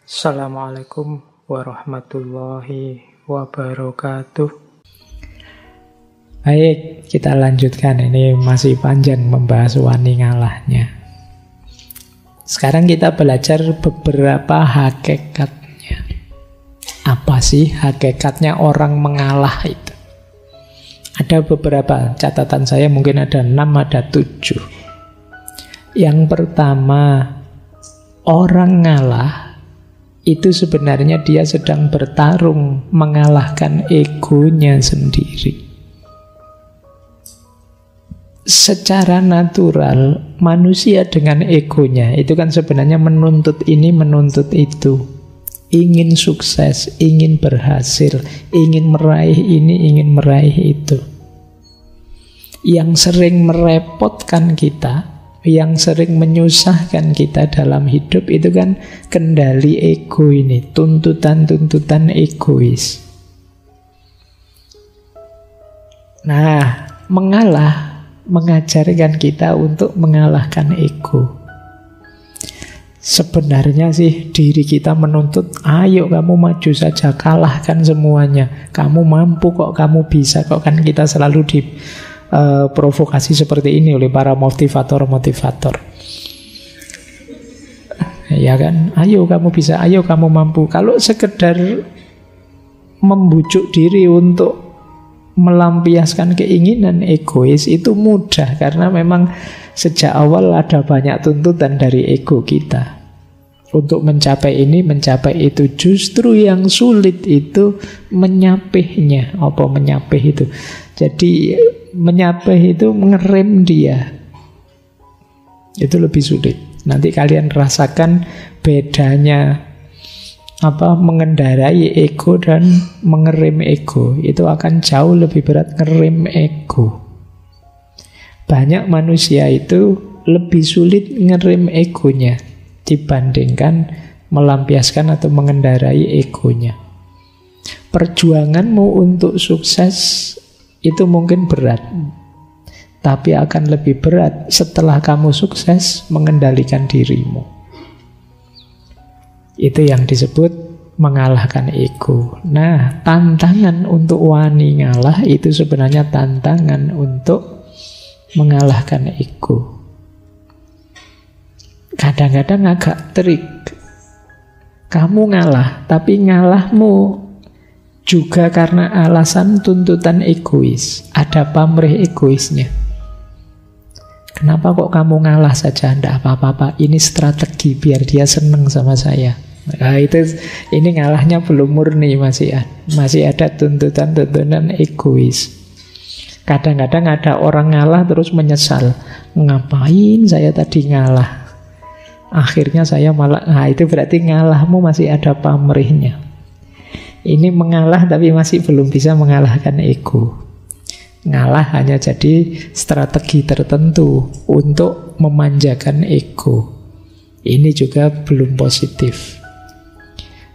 Assalamualaikum warahmatullahi wabarakatuh. Baik, kita lanjutkan. Ini masih panjang membahas wani ngalahnya. Sekarang kita belajar beberapa hakikatnya. Apa sih hakikatnya orang mengalah itu? Ada beberapa, catatan saya mungkin ada 6, ada 7. Yang pertama, orang ngalah itu sebenarnya dia sedang bertarung mengalahkan egonya sendiri. Secara natural, manusia dengan egonya itu kan sebenarnya menuntut ini, menuntut itu. Ingin sukses, ingin berhasil, ingin meraih ini, ingin meraih itu. Yang sering merepotkan kita, yang sering menyusahkan kita dalam hidup itu kan kendali ego ini, tuntutan-tuntutan egois. Nah, mengalah mengajarkan kita untuk mengalahkan ego. Sebenarnya sih diri kita menuntut, ayo kamu maju saja, kalahkan semuanya. Kamu mampu kok, kamu bisa kok, kan kita selalu di provokasi seperti ini oleh para motivator-motivator. Ya kan? Ayo kamu bisa, ayo kamu mampu. Kalau sekedar membujuk diri untuk melampiaskan keinginan egois itu mudah, karena memang sejak awal ada banyak tuntutan dari ego kita. Untuk mencapai ini, mencapai itu. Justru yang sulit itu menyapihnya. Apa menyapih itu? Jadi menyapih itu mengerem dia. Itu lebih sulit. Nanti kalian rasakan bedanya mengendarai ego dan mengerem ego. Itu akan jauh lebih berat ngerem ego. Banyak manusia itu lebih sulit ngerem egonya dibandingkan melampiaskan atau mengendarai egonya. Perjuanganmu untuk sukses itu mungkin berat, tapi akan lebih berat setelah kamu sukses mengendalikan dirimu. Itu yang disebut mengalahkan ego. Nah, tantangan untuk wani ngalah itu sebenarnya tantangan untuk mengalahkan ego. Kadang-kadang agak trik. Kamu ngalah, tapi ngalahmu juga karena alasan tuntutan egois. Ada pamrih egoisnya. Kenapa kok kamu ngalah saja? Tidak apa-apa, ini strategi biar dia seneng sama saya. Nah, ini ngalahnya belum murni, masih ada tuntutan-tuntutan egois. Kadang-kadang ada orang ngalah terus menyesal. Ngapain saya tadi ngalah? Akhirnya saya malah, itu berarti ngalahmu masih ada pamrihnya. Ini mengalah tapi masih belum bisa mengalahkan ego. Ngalah hanya jadi strategi tertentu untuk memanjakan ego. Ini juga belum positif.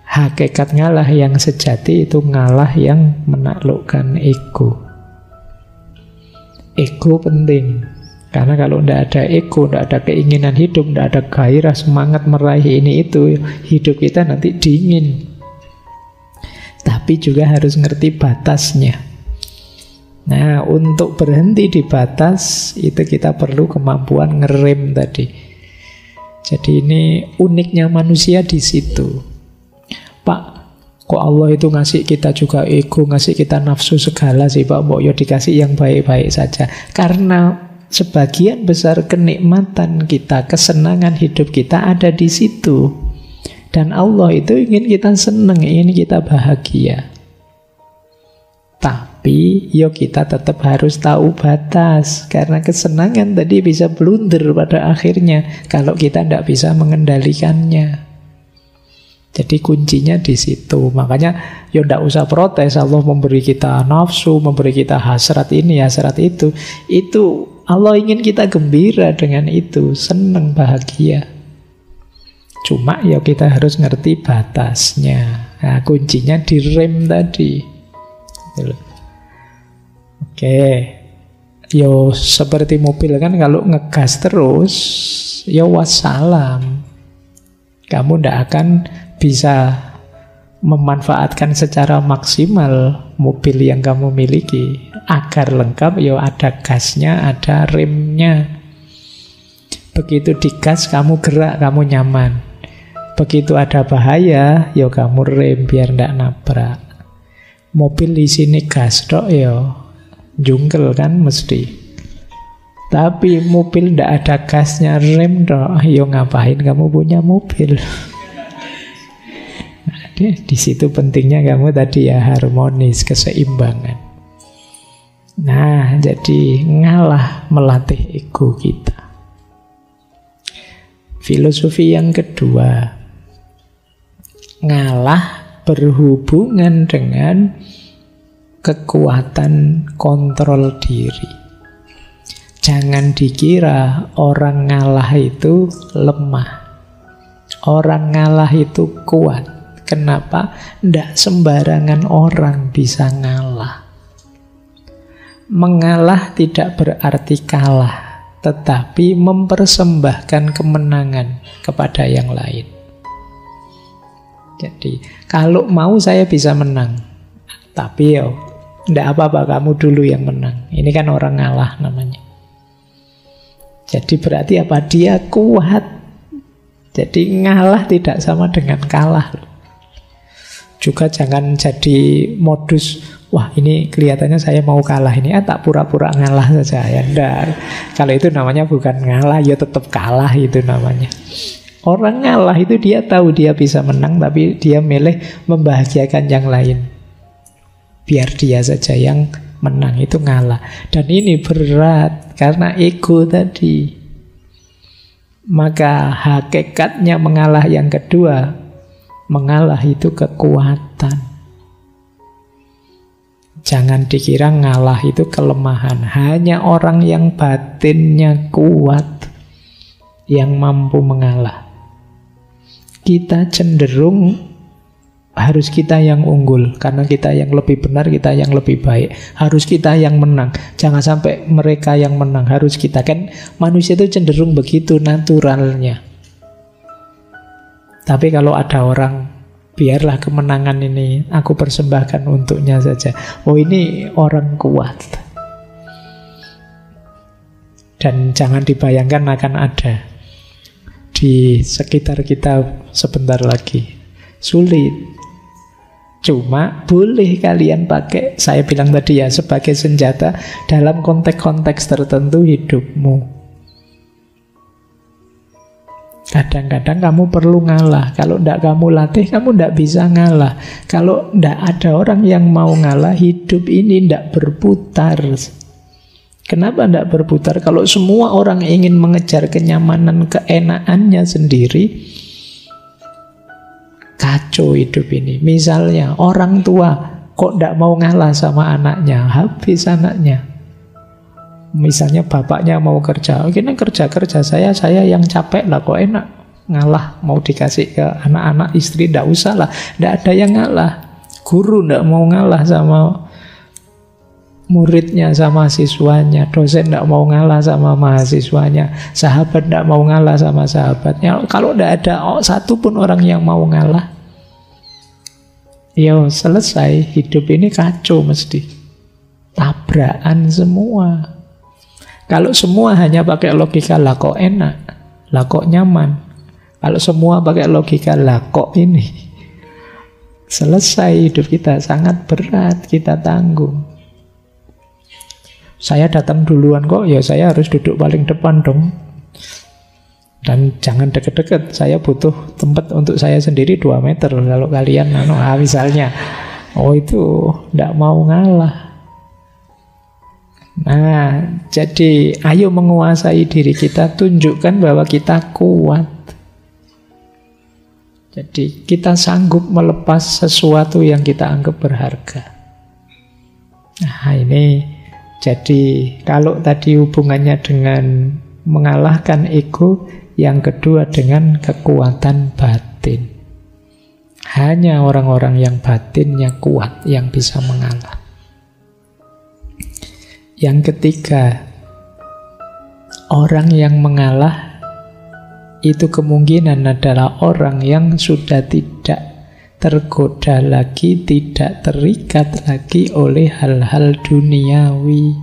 Hakikat ngalah yang sejati itu ngalah yang menaklukkan ego. Ego penting. Karena kalau tidak ada ego, tidak ada keinginan hidup, tidak ada gairah, semangat meraih ini itu, hidup kita nanti dingin. Tapi juga harus ngerti batasnya. Nah, untuk berhenti di batas, itu kita perlu kemampuan ngerem tadi. Jadi ini uniknya manusia di situ. Pak, kok Allah itu ngasih kita juga ego, ngasih kita nafsu segala sih Pak, mau ya dikasih yang baik-baik saja. Karena sebagian besar kenikmatan kita, kesenangan hidup kita ada di situ. Dan Allah itu ingin kita senang, ingin kita bahagia. Tapi kita tetap harus tahu batas. Karena kesenangan tadi bisa blunder pada akhirnya kalau kita tidak bisa mengendalikannya. Jadi kuncinya di situ. Makanya tidak usah protes. Allah memberi kita nafsu, memberi kita hasrat ini, hasrat itu. Itu Allah ingin kita gembira dengan itu, senang, bahagia. Cuma kita harus ngerti batasnya. Nah, kuncinya di rem tadi. Oke. Seperti mobil kan, kalau ngegas terus, wassalam. Kamu tidak akan bisa memanfaatkan secara maksimal mobil yang kamu miliki. Agar lengkap, ya ada gasnya, ada remnya. Begitu digas, kamu gerak, kamu nyaman. Begitu ada bahaya, ya kamu rem biar tidak nabrak. Mobil di sini gas tok, ya jungkel kan mesti. Tapi mobil tidak ada gasnya, rem tok, ya ngapain kamu punya mobil? Di situ pentingnya kamu tadi ya harmonis, keseimbangan. Nah, jadi ngalah melatih ego kita. Filosofi yang kedua, ngalah berhubungan dengan kekuatan kontrol diri. Jangan dikira orang ngalah itu lemah. Orang ngalah itu kuat. Kenapa? Tidak sembarangan orang bisa ngalah. Mengalah tidak berarti kalah, tetapi mempersembahkan kemenangan kepada yang lain. Jadi, kalau mau saya bisa menang, tapi ya tidak apa-apa, kamu dulu yang menang. Ini kan orang ngalah namanya. Jadi berarti apa? Dia kuat. Jadi ngalah tidak sama dengan kalah. Juga jangan jadi modus, wah ini kelihatannya saya mau kalah ini, tak pura-pura ngalah saja. Ya enggak. Kalau itu namanya bukan ngalah, ya tetap kalah itu namanya. Orang ngalah itu dia tahu dia bisa menang, tapi dia milih membahagiakan yang lain. Biar dia saja yang menang, itu ngalah. Dan ini berat karena ego tadi. Maka hakikatnya mengalah yang kedua, mengalah itu kekuatan. Jangan dikira ngalah itu kelemahan. Hanya orang yang batinnya kuat yang mampu mengalah. Kita cenderung harus kita yang unggul, karena kita yang lebih benar, kita yang lebih baik. Harus kita yang menang. Jangan sampai mereka yang menang, harus kita. Kan manusia itu cenderung begitu naturalnya. Tapi kalau ada orang, biarlah kemenangan ini aku persembahkan untuknya saja. Oh, ini orang kuat. Dan jangan dibayangkan akan ada di sekitar kita sebentar lagi. Sulit. Cuma boleh kalian pakai, saya bilang tadi ya, sebagai senjata dalam konteks-konteks tertentu hidupmu. Kadang-kadang kamu perlu ngalah. Kalau tidak kamu latih, kamu tidak bisa ngalah. Kalau tidak ada orang yang mau ngalah, hidup ini tidak berputar. Kenapa tidak berputar? Kalau semua orang ingin mengejar kenyamanan, keenakannya sendiri, kacau hidup ini. Misalnya orang tua kok tidak mau ngalah sama anaknya, habis anaknya. Misalnya bapaknya mau kerja, ini kerja saya yang capek lah, kok enak ngalah, mau dikasih ke anak-anak, istri tidak usah lah, tidak ada yang ngalah. Guru tidak mau ngalah sama muridnya, sama siswanya. Dosen tidak mau ngalah sama mahasiswanya. Sahabat tidak mau ngalah sama sahabatnya. Kalau tidak ada satu pun orang yang mau ngalah, ya selesai, hidup ini kacau mesti. Tabrakan semua. Kalau semua hanya pakai logika, lah kok enak, lah kok nyaman. Kalau semua pakai logika, lah kok ini, selesai hidup kita, sangat berat kita tanggung. Saya datang duluan kok, ya saya harus duduk paling depan dong. Dan jangan deket-deket, saya butuh tempat untuk saya sendiri 2 meter. Kalau kalian, misalnya, oh itu tidak mau ngalah. Nah, jadi ayo menguasai diri kita, tunjukkan bahwa kita kuat. Jadi kita sanggup melepas sesuatu yang kita anggap berharga. Nah, ini jadi kalau tadi hubungannya dengan mengalahkan ego, yang kedua dengan kekuatan batin. Hanya orang-orang yang batinnya kuat yang bisa mengalah. Yang ketiga, orang yang mengalah itu kemungkinan adalah orang yang sudah tidak tergoda lagi, tidak terikat lagi oleh hal-hal duniawi.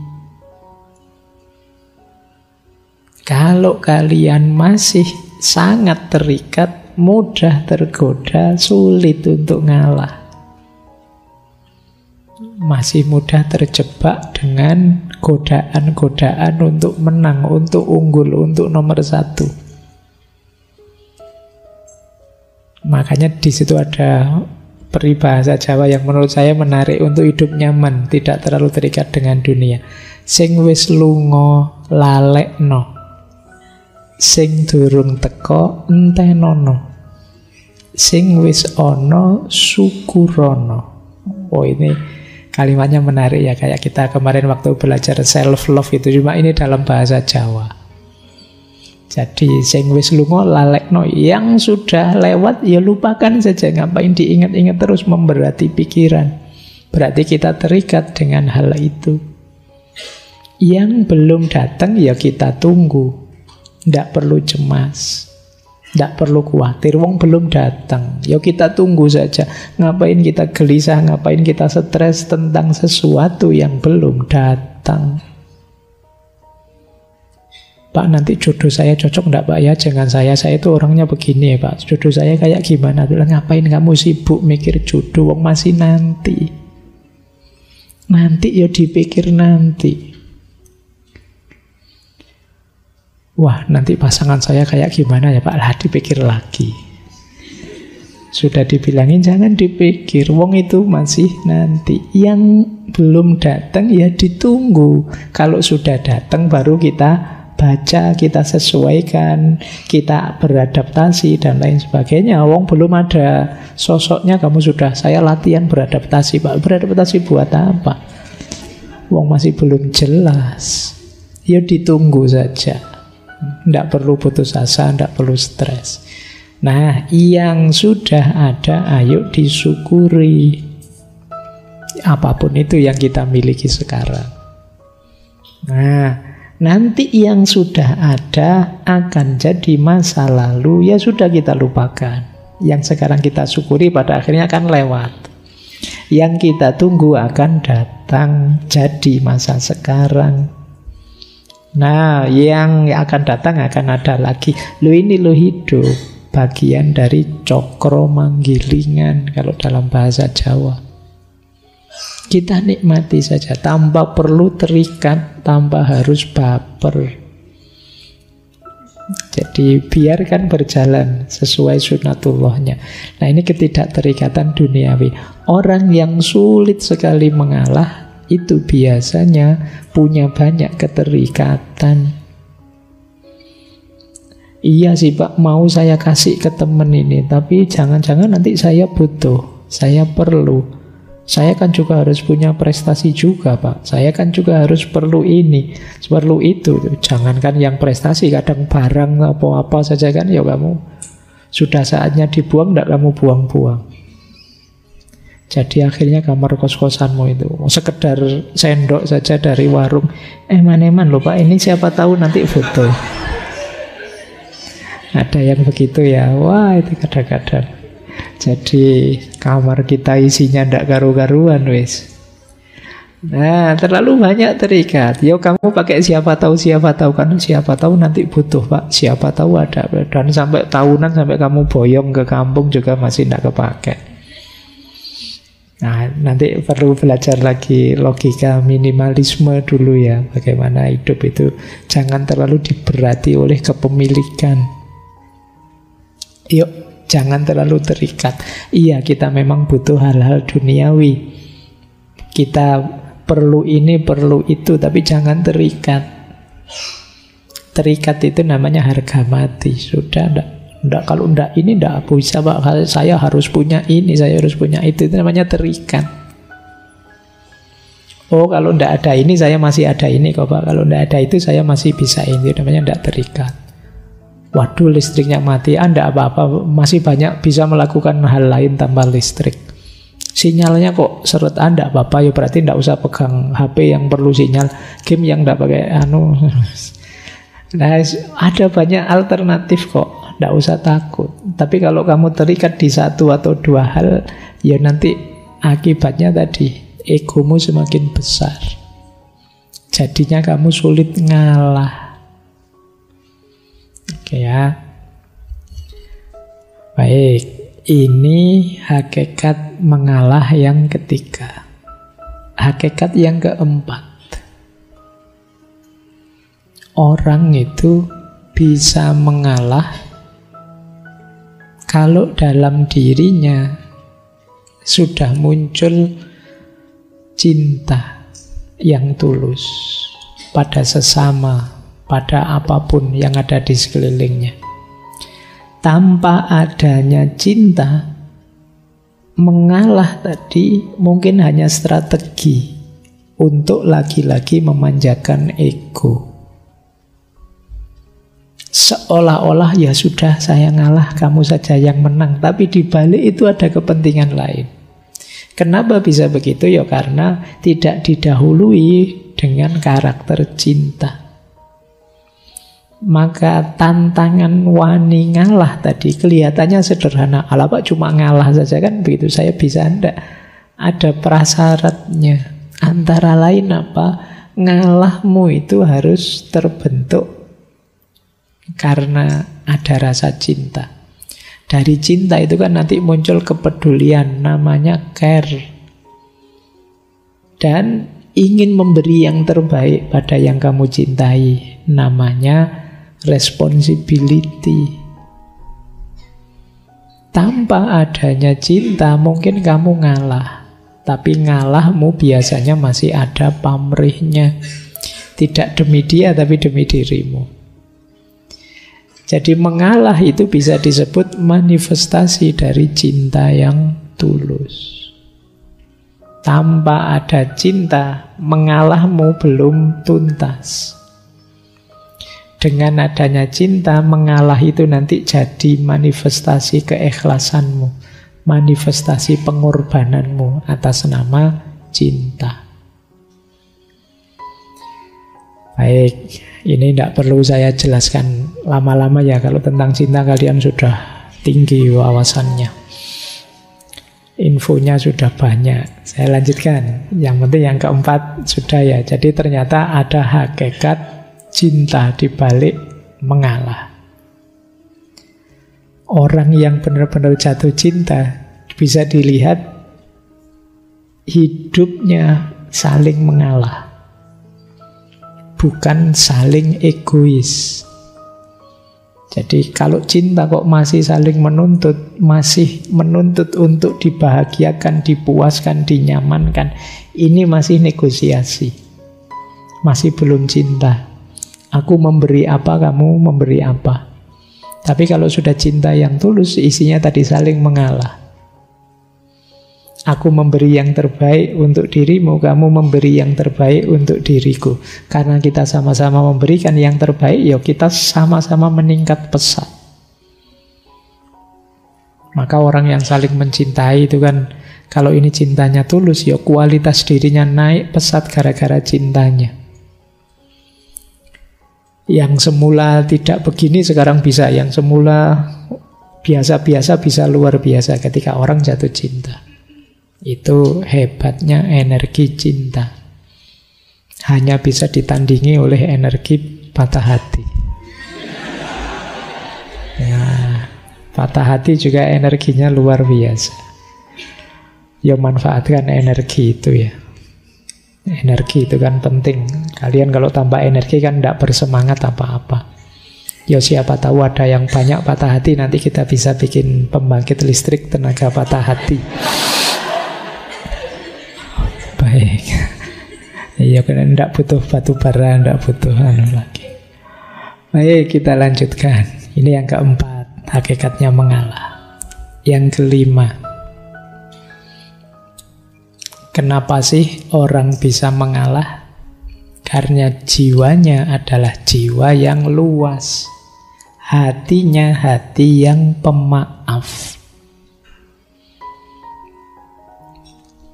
Kalau kalian masih sangat terikat, mudah tergoda, sulit untuk ngalah. Masih mudah terjebak dengan godaan-godaan untuk menang, untuk unggul, untuk nomor satu. Makanya di situ ada peribahasa Jawa yang menurut saya menarik untuk hidup nyaman, tidak terlalu terikat dengan dunia. Sing wis lunga lalekno, sing durung teko entenono, sing wis ana syukurono. Oh, ini kalimatnya menarik ya, kayak kita kemarin waktu belajar self love itu, cuma ini dalam bahasa Jawa. Jadi sing wis lunga lalekno, yang sudah lewat ya lupakan saja, ngapain diingat-ingat terus memberati pikiran. Berarti kita terikat dengan hal itu. Yang belum datang ya kita tunggu. Tidak perlu cemas, tidak perlu khawatir, wong belum datang. Ya kita tunggu saja. Ngapain kita gelisah, ngapain kita stres tentang sesuatu yang belum datang. Pak, nanti jodoh saya cocok enggak Pak ya? Jangan saya itu orangnya begini ya Pak. Jodoh saya kayak gimana? Bilang, ngapain kamu sibuk mikir jodoh? Wong masih nanti. Nanti ya dipikir nanti. Wah, nanti pasangan saya kayak gimana ya Pak? Lah, dipikir lagi. Sudah dibilangin jangan dipikir, wong itu masih nanti. Yang belum datang ya ditunggu. Kalau sudah datang baru kita baca, kita sesuaikan, kita beradaptasi dan lain sebagainya. Wong belum ada sosoknya, kamu sudah, saya latihan beradaptasi Pak. Beradaptasi buat apa? Wong masih belum jelas. Ya ditunggu saja. Tidak perlu putus asa, tidak perlu stres. Nah, yang sudah ada ayo disyukuri. Apapun itu yang kita miliki sekarang. Nah, nanti yang sudah ada akan jadi masa lalu, ya sudah kita lupakan. Yang sekarang kita syukuri pada akhirnya akan lewat. Yang kita tunggu akan datang, jadi masa sekarang. Nah, yang akan datang akan ada lagi. Ini hidup, bagian dari cokro manggilingan kalau dalam bahasa Jawa. Kita nikmati saja, tanpa perlu terikat, tanpa harus baper. Jadi biarkan berjalan sesuai sunatullahnya. Nah, ini ketidakterikatan duniawi. Orang yang sulit sekali mengalah itu biasanya punya banyak keterikatan. Iya sih Pak, mau saya kasih ke temen ini, tapi jangan-jangan nanti saya butuh, saya perlu. Saya kan juga harus punya prestasi juga Pak. Saya kan juga harus perlu ini, perlu itu. Jangankan yang prestasi, kadang barang apa-apa saja kan, ya kamu sudah saatnya dibuang, tidak kamu buang-buang. Jadi akhirnya kamar kos-kosanmu itu sekedar sendok saja dari warung. Eman-eman loh Pak, ini siapa tahu nanti foto. Ada yang begitu ya. Wah, itu kadang-kadang. Jadi kamar kita isinya ndak karu-karuan wis. Nah, terlalu banyak terikat. Yo kamu pakai siapa tahu kan, siapa tahu nanti butuh Pak, siapa tahu ada. Dan sampai tahunan, sampai kamu boyong ke kampung juga masih ndak kepake. Nah, nanti perlu belajar lagi logika minimalisme dulu ya. Bagaimana hidup itu jangan terlalu diberati oleh kepemilikan. Yuk, jangan terlalu terikat. Iya, kita memang butuh hal-hal duniawi. Kita perlu ini, perlu itu, tapi jangan terikat. Terikat itu namanya harga mati. Sudah, enggak, kalau enggak ini enggak bisa Pak. Saya harus punya ini, saya harus punya itu namanya terikat. Oh, kalau enggak ada ini, saya masih ada ini kok Pak. Kalau enggak ada itu, saya masih bisa ini. Itu namanya enggak terikat. Waduh, listriknya mati, enggak apa-apa, masih banyak bisa melakukan hal lain tanpa listrik. Sinyalnya kok seret, enggak apa-apa, ya berarti enggak usah pegang HP yang perlu sinyal, game yang enggak pakai Nah, ada banyak alternatif kok. tidak usah takut. Tapi kalau kamu terikat di satu atau dua hal, ya nanti akibatnya tadi, egomu semakin besar. Jadinya kamu sulit ngalah. Oke ya. Baik, ini hakikat mengalah yang ketiga. Hakikat yang keempat. Orang itu bisa mengalah kalau dalam dirinya sudah muncul cinta yang tulus pada sesama, pada apapun yang ada di sekelilingnya. Tanpa adanya cinta, mengalah tadi mungkin hanya strategi untuk lagi-lagi memanjakan ego. Seolah-olah ya sudah, saya ngalah, kamu saja yang menang. Tapi di balik itu ada kepentingan lain. Kenapa bisa begitu? Ya karena tidak didahului dengan karakter cinta. Maka tantangan wani ngalah tadi kelihatannya sederhana. Alah Pak, cuma ngalah saja kan begitu, saya bisa. Enggak. Ada prasyaratnya. Antara lain apa? Ngalahmu itu harus terbentuk karena ada rasa cinta. Dari cinta itu kan nanti muncul kepedulian, namanya care. Dan ingin memberi yang terbaik pada yang kamu cintai, namanya responsibility. Tanpa adanya cinta mungkin kamu ngalah, tapi ngalahmu biasanya masih ada pamrihnya. Tidak demi dia tapi demi dirimu. Jadi mengalah itu bisa disebut manifestasi dari cinta yang tulus. Tanpa ada cinta, mengalahmu belum tuntas. Dengan adanya cinta, mengalah itu nanti jadi manifestasi keikhlasanmu, manifestasi pengorbananmu atas nama cinta. Baik, ini tidak perlu saya jelaskan lama-lama ya. Kalau tentang cinta kalian sudah tinggi wawasannya, infonya sudah banyak. Saya lanjutkan. Yang penting yang keempat sudah ya. Jadi ternyata ada hakikat cinta di balik mengalah. Orang yang benar-benar jatuh cinta bisa dilihat hidupnya saling mengalah, bukan saling egois. Jadi kalau cinta kok masih saling menuntut, masih menuntut untuk dibahagiakan, dipuaskan, dinyamankan, ini masih negosiasi, masih belum cinta. Aku memberi apa, kamu memberi apa. Tapi kalau sudah cinta yang tulus, isinya tadi saling mengalah. Aku memberi yang terbaik untuk dirimu, kamu memberi yang terbaik untuk diriku. Karena kita sama-sama memberikan yang terbaik, ya kita sama-sama meningkat pesat. Maka orang yang saling mencintai itu kan, kalau ini cintanya tulus, ya kualitas dirinya naik pesat gara-gara cintanya. Yang semula tidak begini sekarang bisa, yang semula biasa-biasa bisa luar biasa ketika orang jatuh cinta. Itu hebatnya energi cinta. Hanya bisa ditandingi oleh energi patah hati. Ya, patah hati juga energinya luar biasa. Ya manfaatkan energi itu ya. Energi itu kan penting. Kalian kalau tambah energi kan tidak bersemangat apa-apa. Ya siapa tahu ada yang banyak patah hati, nanti kita bisa bikin pembangkit listrik tenaga patah hati. Baik. Iya kan tidak butuh batu bara, tidak butuh lagi. Baik, kita lanjutkan. Ini yang keempat, hakikatnya mengalah. Yang kelima, kenapa sih orang bisa mengalah? Karena jiwanya adalah jiwa yang luas. Hatinya hati yang pemaaf.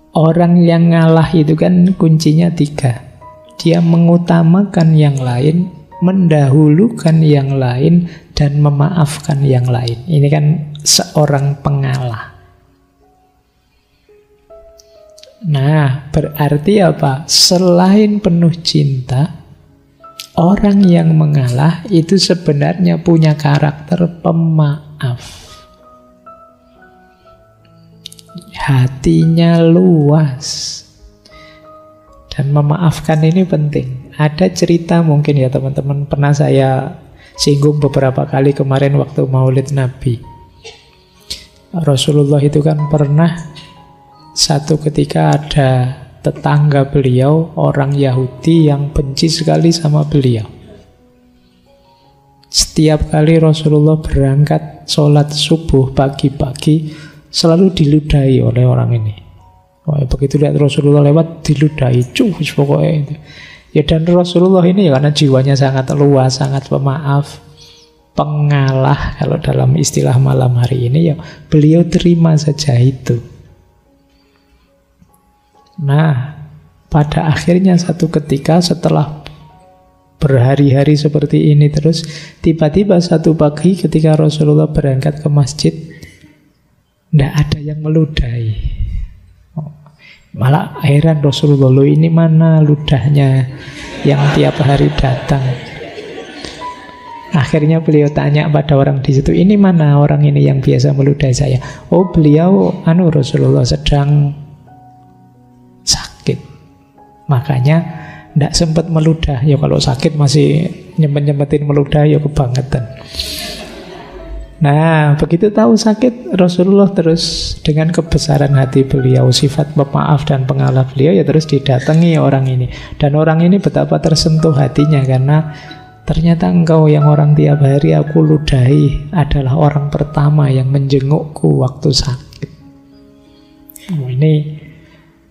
Orang yang ngalah itu kan kuncinya 3. Dia mengutamakan yang lain, mendahulukan yang lain, dan memaafkan yang lain. Ini kan seorang pengalah. Nah, berarti apa? Selain penuh cinta, orang yang mengalah itu sebenarnya punya karakter pemaaf. Hatinya luas. Dan memaafkan ini penting. Ada cerita mungkin ya teman-teman, pernah saya singgung beberapa kali kemarin waktu Maulid Nabi. Rasulullah itu kan pernah satu ketika ada tetangga beliau, orang Yahudi yang benci sekali sama beliau. Setiap kali Rasulullah berangkat sholat subuh pagi-pagi, selalu diludahi oleh orang ini. Begitu lihat Rasulullah lewat, diludahi, cus pokoknya itu. Ya, dan Rasulullah ini ya karena jiwanya sangat luas, sangat pemaaf, pengalah, kalau dalam istilah malam hari ini, ya beliau terima saja itu. Nah, pada akhirnya satu ketika setelah berhari-hari seperti ini terus, tiba-tiba satu pagi ketika Rasulullah berangkat ke masjid, tidak ada yang meludahi. Malah heran Rasulullah, loh ini mana ludahnya yang tiap hari datang. Akhirnya beliau tanya pada orang di situ, ini mana orang ini yang biasa meludahi saya? Oh, beliau Rasulullah sedang sakit, makanya tidak sempat meludah. Ya kalau sakit masih nyempet-nyempetin meludah, ya kebangetan. Nah, begitu tahu sakit, Rasulullah terus dengan kebesaran hati beliau, sifat pemaaf dan pengalah beliau, ya terus didatangi orang ini. Dan orang ini betapa tersentuh hatinya, karena ternyata engkau yang orang tiap hari aku ludahi adalah orang pertama yang menjengukku waktu sakit.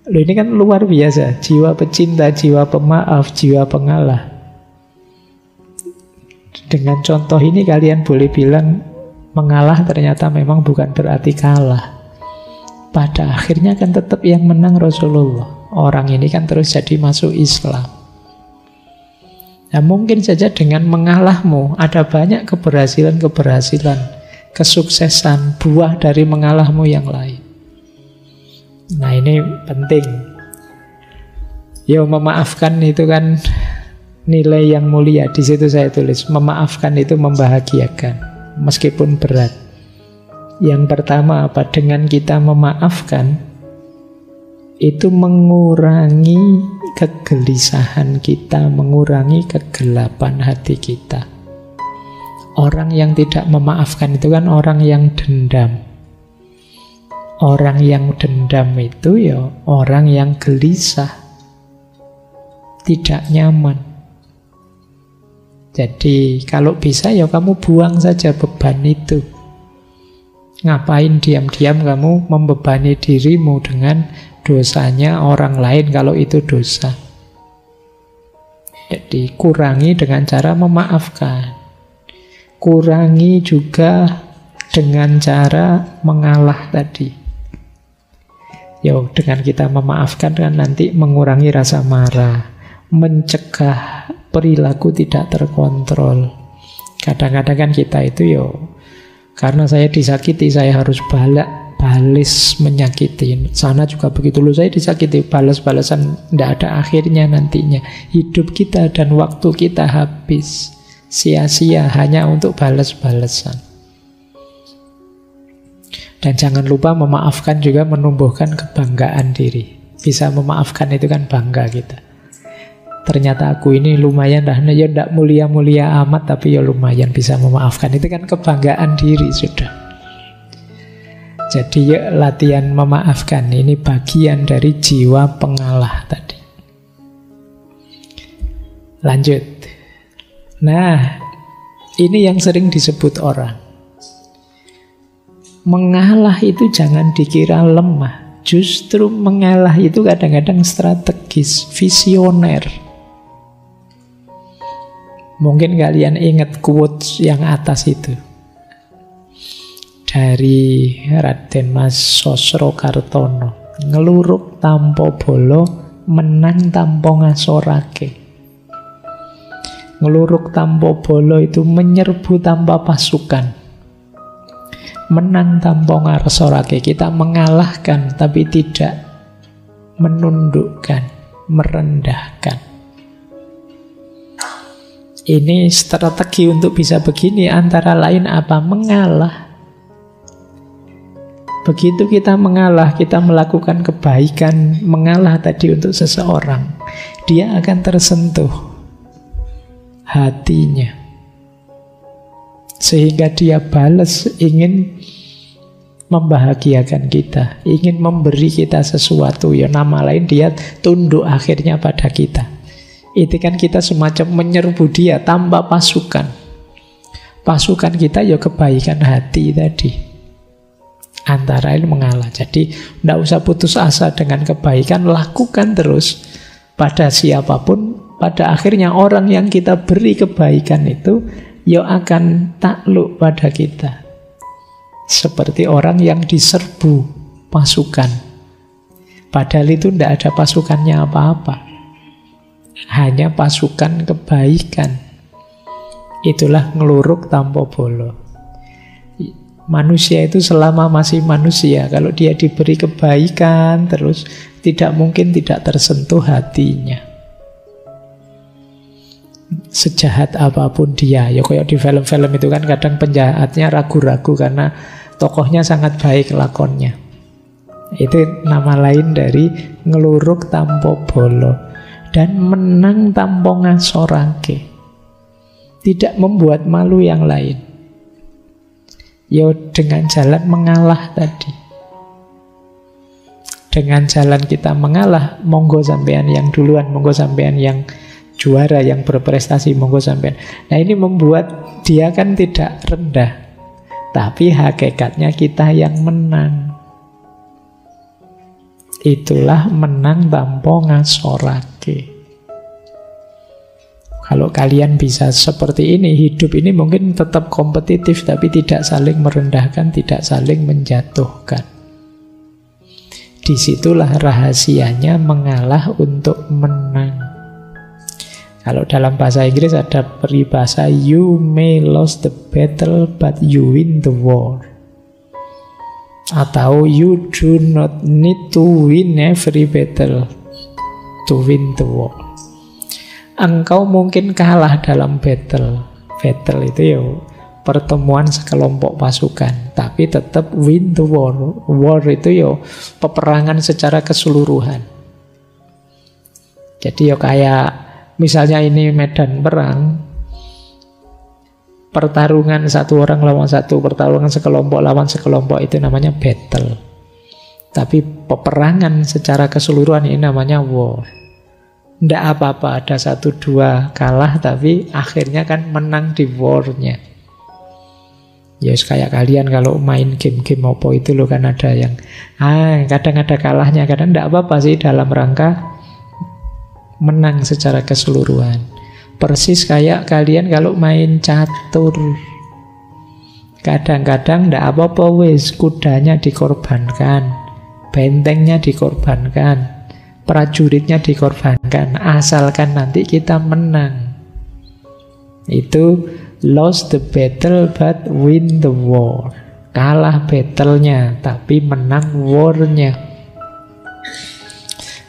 Ini kan luar biasa, jiwa pecinta, jiwa pemaaf, jiwa pengalah. Dengan contoh ini kalian boleh bilang mengalah ternyata memang bukan berarti kalah. Pada akhirnya kan tetap yang menang Rasulullah. Orang ini kan terus jadi masuk Islam. Nah, mungkin saja dengan mengalahmu ada banyak keberhasilan-keberhasilan, kesuksesan, buah dari mengalahmu yang lain. Nah, ini penting. Ya, memaafkan itu kan nilai yang mulia. Di situ saya tulis, memaafkan itu membahagiakan, meskipun berat. Yang pertama apa? Dengan kita memaafkan, itu mengurangi kegelisahan kita, mengurangi kegelapan hati kita. Orang yang tidak memaafkan itu kan orang yang dendam. Orang yang dendam itu ya orang yang gelisah, tidak nyaman. Jadi kalau bisa ya kamu buang saja beban itu. Ngapain diam-diam kamu membebani dirimu dengan dosanya orang lain kalau itu dosa. Jadi kurangi dengan cara memaafkan. Kurangi juga dengan cara mengalah tadi. Yo, dengan kita memaafkan kan nanti mengurangi rasa marah, mencegah perilaku tidak terkontrol. Kadang-kadang kan kita itu karena saya disakiti, saya harus balas menyakiti. Sana juga begitu, loh saya disakiti, balas-balasan tidak ada akhirnya nantinya. Hidup kita dan waktu kita habis sia-sia hanya untuk balas-balasan. Dan jangan lupa memaafkan juga menumbuhkan kebanggaan diri. Bisa memaafkan itu kan bangga kita. Ternyata aku ini lumayan dah, ya tidak mulia-mulia amat, tapi ya lumayan bisa memaafkan. Itu kan kebanggaan diri sudah. Jadi ya latihan memaafkan, ini bagian dari jiwa pengalah tadi. Lanjut. Nah, ini yang sering disebut orang. Mengalah itu jangan dikira lemah. Justru mengalah itu kadang-kadang strategis, visioner. Mungkin kalian ingat quotes yang atas itu dari Raden Mas Sosrokartono. Ngeluruk tanpa bolo, menang tanpa ngasorake. Ngeluruk tanpa bolo itu menyerbu tanpa pasukan. Menang tanpa ngarsorake. Kita mengalahkan tapi tidak menundukkan, merendahkan. Ini strategi untuk bisa begini antara lain apa? Mengalah. Begitu kita mengalah, kita melakukan kebaikan, mengalah tadi untuk seseorang, dia akan tersentuh hatinya, sehingga dia balas, ingin membahagiakan kita, ingin memberi kita sesuatu. Ya nama lain dia tunduk akhirnya pada kita. Itu kan kita semacam menyerbu dia tanpa pasukan. Pasukan kita ya kebaikan hati tadi. Antara lain mengalah. Jadi tidak usah putus asa dengan kebaikan, lakukan terus pada siapapun. Pada akhirnya orang yang kita beri kebaikan itu ya akan takluk pada kita. Seperti orang yang diserbu pasukan. Padahal itu tidak ada pasukannya apa-apa. Hanya pasukan kebaikan. Itulah ngeluruk tanpa bolo. Manusia itu selama masih manusia, kalau dia diberi kebaikan terus, tidak mungkin tidak tersentuh hatinya. Sejahat apapun dia, ya kayak di film-film itu kan kadang penjahatnya ragu-ragu karena tokohnya sangat baik lakonnya. Itu nama lain dari ngeluruk tanpa bolo. Dan menang tanpa ngasorake. Tidak membuat malu yang lain. Ya dengan jalan mengalah tadi. Dengan jalan kita mengalah, monggo sampean yang duluan, monggo sampean yang juara, yang berprestasi, monggo sampean. Nah ini membuat dia kan tidak rendah, tapi hakikatnya kita yang menang. Itulah menang tanpa ngasorake. Kalau kalian bisa seperti ini, hidup ini mungkin tetap kompetitif, tapi tidak saling merendahkan, tidak saling menjatuhkan. Disitulah rahasianya mengalah untuk menang. Kalau dalam bahasa Inggris ada peribahasa, you may lose the battle but you win the war. Atau you do not need to win every battle to win the war. Engkau mungkin kalah dalam battle. Battle itu ya pertemuan sekelompok pasukan, tapi tetap win the war. War itu ya peperangan secara keseluruhan. Jadi ya kayak misalnya ini medan perang, pertarungan satu orang lawan satu, pertarungan sekelompok lawan sekelompok, itu namanya battle. Tapi peperangan secara keseluruhan ini namanya war. Tidak apa-apa ada 1-2 kalah, tapi akhirnya kan menang di war-nya. Ya kayak kalian kalau main game-game apa itu loh, kan ada yang kadang ada kalahnya, kadang tidak apa-apa sih, dalam rangka menang secara keseluruhan. Persis kayak kalian kalau main catur, kadang-kadang tidak apa-apa wis, kudanya dikorbankan, bentengnya dikorbankan, prajuritnya dikorbankan, asalkan nanti kita menang. Itu lost the battle but win the war. Kalah battle-nya tapi menang war-nya.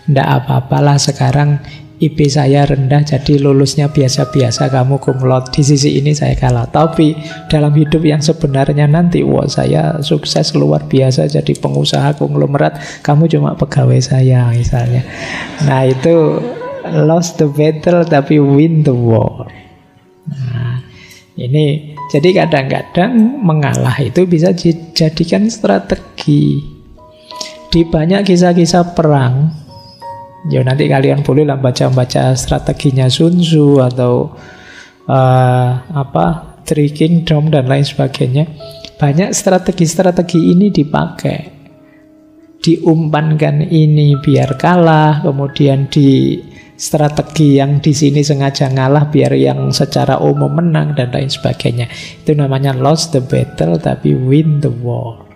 Tidak apa-apalah sekarang IP saya rendah, jadi lulusnya biasa-biasa, kamu cum laude. Di sisi ini saya kalah. Tapi dalam hidup yang sebenarnya nanti, wah saya sukses luar biasa, jadi pengusaha konglomerat, kamu cuma pegawai saya misalnya. Nah itu lost the battle tapi win the war. Nah ini jadi kadang-kadang mengalah itu bisa dijadikan strategi. Di banyak kisah-kisah perang, ya nanti kalian bolehlah baca-baca strateginya Sun Tzu atau Three Kingdom dan lain sebagainya. Banyak strategi-strategi ini dipakai, diumpankan ini biar kalah, kemudian di strategi yang di sini sengaja ngalah biar yang secara umum menang dan lain sebagainya. Itu namanya lost the battle tapi win the war.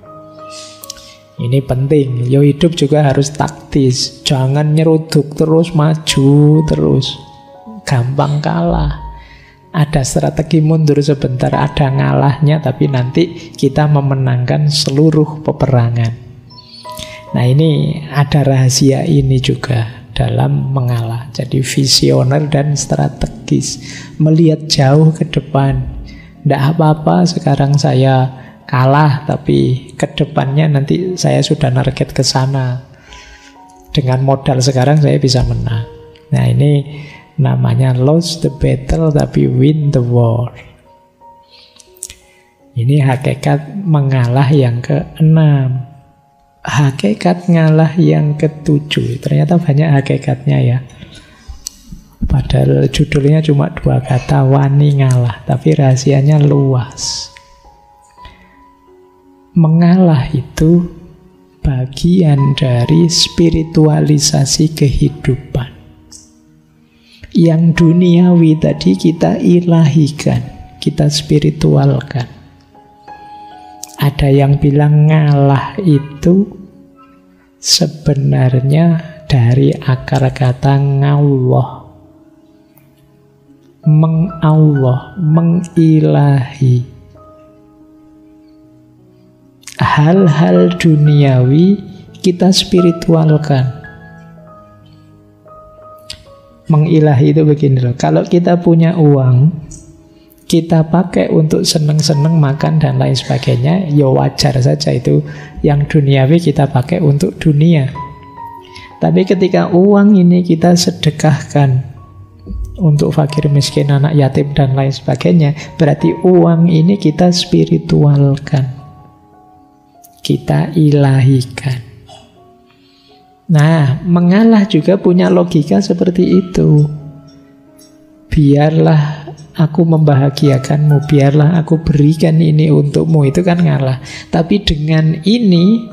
Ini penting, yo hidup juga harus taktis. Jangan nyeruduk terus, maju terus, gampang kalah. Ada strategi mundur sebentar, ada ngalahnya, tapi nanti kita memenangkan seluruh peperangan. Nah, ini ada rahasia ini juga dalam mengalah. Jadi visioner dan strategis, melihat jauh ke depan. Tidak apa-apa sekarang saya kalah, tapi ke depannya nanti saya sudah target ke sana. Dengan modal sekarang saya bisa menang. Nah, ini namanya lost the battle tapi win the war. Ini hakikat mengalah yang ke-6. Hakikat ngalah yang ke-7. Ternyata banyak hakikatnya ya. Padahal judulnya cuma 2 kata, wani ngalah, tapi rahasianya luas. Mengalah itu bagian dari spiritualisasi kehidupan. Yang duniawi tadi kita ilahikan, kita spiritualkan. Ada yang bilang ngalah itu sebenarnya dari akar kata ngallah. Mengallah, mengilahi. Hal-hal duniawi kita spiritualkan. Mengilahi itu begini loh. Kalau kita punya uang, kita pakai untuk seneng-seneng makan dan lain sebagainya, ya wajar saja itu. Yang duniawi kita pakai untuk dunia. Tapi ketika uang ini kita sedekahkan untuk fakir miskin, anak yatim dan lain sebagainya, berarti uang ini kita spiritualkan, kita ilahikan. Nah, mengalah juga punya logika seperti itu. Biarlah aku membahagiakanmu, biarlah aku berikan ini untukmu, itu kan ngalah. Tapi dengan ini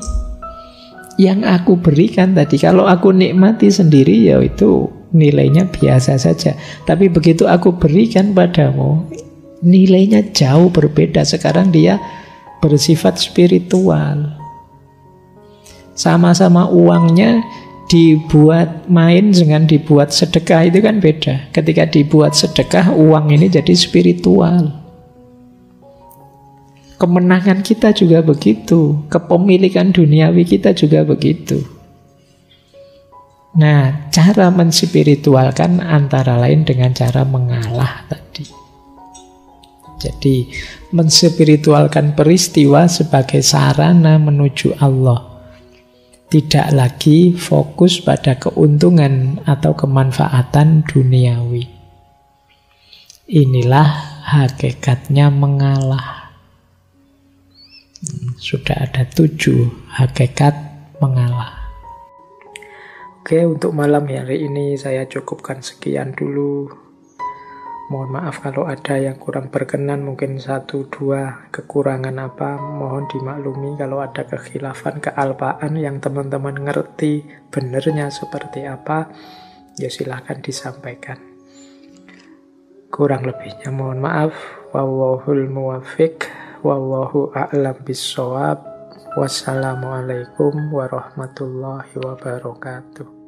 yang aku berikan tadi, kalau aku nikmati sendiri ya itu nilainya biasa saja. Tapi begitu aku berikan padamu, nilainya jauh berbeda. Sekarang dia bersifat spiritual. Sama-sama uangnya dibuat main dengan dibuat sedekah itu kan beda. Ketika dibuat sedekah, uang ini jadi spiritual. Kemenangan kita juga begitu, kepemilikan duniawi kita juga begitu. Nah, cara menspiritualkan antara lain dengan cara mengalah tadi. Jadi, menspiritualkan peristiwa sebagai sarana menuju Allah. Tidak lagi fokus pada keuntungan atau kemanfaatan duniawi. Inilah hakikatnya mengalah. Sudah ada 7 hakikat mengalah. Oke, untuk malam hari ini saya cukupkan sekian dulu. Mohon maaf kalau ada yang kurang berkenan, mungkin 1-2 kekurangan apa, mohon dimaklumi. Kalau ada kekhilafan, kealpaan yang teman-teman ngerti benernya seperti apa, ya silahkan disampaikan. Kurang lebihnya mohon maaf. Wallahul muwaffiq, wallahu a'lam bissawab. Wassalamualaikum warahmatullahi wabarakatuh.